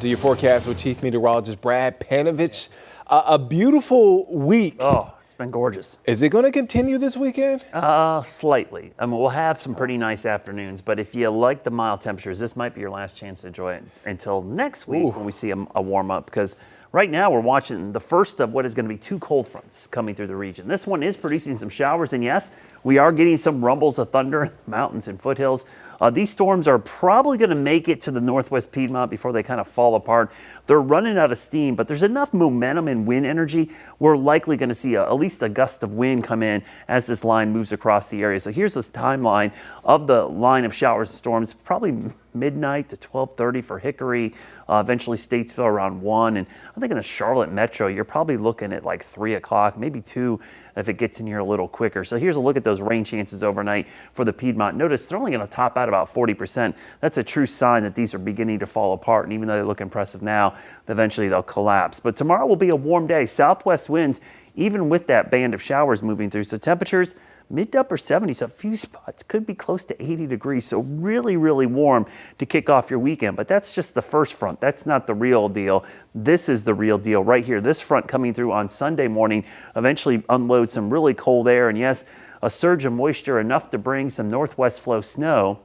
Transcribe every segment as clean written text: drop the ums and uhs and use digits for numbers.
To your forecast with Chief Meteorologist Brad Panovich. A beautiful week. Oh, it's been gorgeous. Is it going to continue this weekend? Slightly. I mean, we'll have some pretty nice afternoons, but if you like the mild temperatures, this might be your last chance to enjoy it until next week when we see a warm up, because right now we're watching the first of what is going to be two cold fronts coming through the region. This one is producing some showers, and yes, we are getting some rumbles of thunder in the mountains and foothills. These storms are probably going to make it to the northwest Piedmont before they kind of fall apart. They're running out of steam, but there's enough momentum and wind energy. We're likely going to see at least a gust of wind come in as this line moves across the area. So here's this timeline of the line of showers and storms, probably midnight to 12:30 for Hickory, eventually Statesville around 1. And I think in the Charlotte metro, you're probably looking at like 3 o'clock, maybe 2 if it gets in here a little quicker. So here's a look at those rain chances overnight for the Piedmont. Notice they're only going to top out about 40%. That's a true sign that these are beginning to fall apart. And even though they look impressive now, eventually they'll collapse. But tomorrow will be a warm day. Southwest winds, even with that band of showers moving through. So temperatures mid to upper 70s, a few spots could be close to 80 degrees. So really, really warm to kick off your weekend. But that's just the first front. That's not the real deal. This is the real deal right here. This front coming through on Sunday morning eventually unloads some really cold air. And yes, a surge of moisture enough to bring some northwest flow snow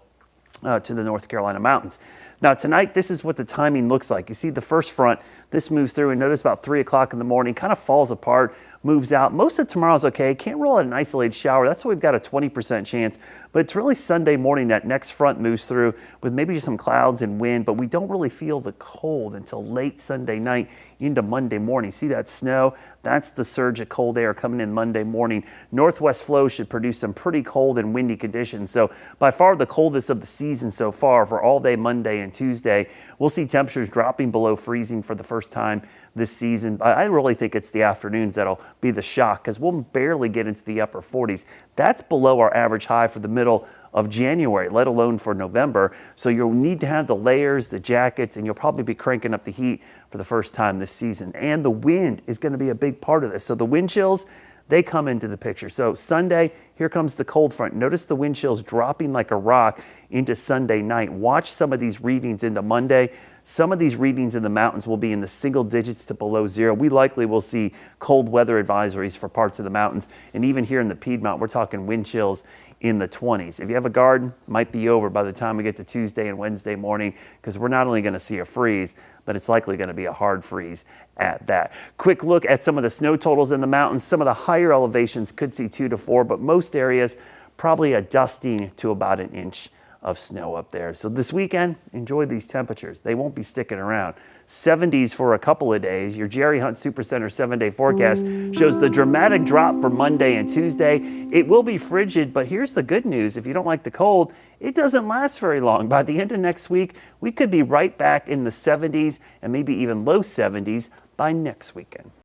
to the North Carolina mountains. Now tonight, this is what the timing looks like. You see the first front, this moves through, and notice about 3 o'clock in the morning, kind of falls apart, moves out. Most of tomorrow's okay. Can't roll out an isolated shower. That's why we've got a 20% chance. But it's really Sunday morning that next front moves through with maybe just some clouds and wind, but we don't really feel the cold until late Sunday night into Monday morning. See that snow? That's the surge of cold air coming in Monday morning. Northwest flow should produce some pretty cold and windy conditions. So by far the coldest of the season so far for all day Monday and Tuesday. We'll see temperatures dropping below freezing for the first time this season. I really think it's the afternoons that'll be the shock, because we'll barely get into the upper 40s. That's below our average high for the middle of January, let alone for November. So you'll need to have the layers, the jackets, and you'll probably be cranking up the heat for the first time this season. And the wind is going to be a big part of this. So the wind chills, they come into the picture. So Sunday, here comes the cold front. Notice the wind chills dropping like a rock into Sunday night. Watch some of these readings into Monday. Some of these readings in the mountains will be in the single digits to below zero. We likely will see cold weather advisories for parts of the mountains. And even here in the Piedmont, we're talking wind chills in the 20s. If you have a garden, might be over by the time we get to Tuesday and Wednesday morning, because we're not only going to see a freeze, but it's likely going to be a hard freeze at that. Quick look at some of the snow totals in the mountains. Some of the higher elevations could see 2 to 4, but most areas probably a dusting to about an inch of snow up there. So this weekend, enjoy these temperatures. They won't be sticking around. 70s for a couple of days. Your Jerry Hunt Supercenter 7-day forecast shows the dramatic drop for Monday and Tuesday. It will be frigid, but here's the good news. If you don't like the cold, it doesn't last very long. By the end of next week, we could be right back in the 70s and maybe even low 70s by next weekend.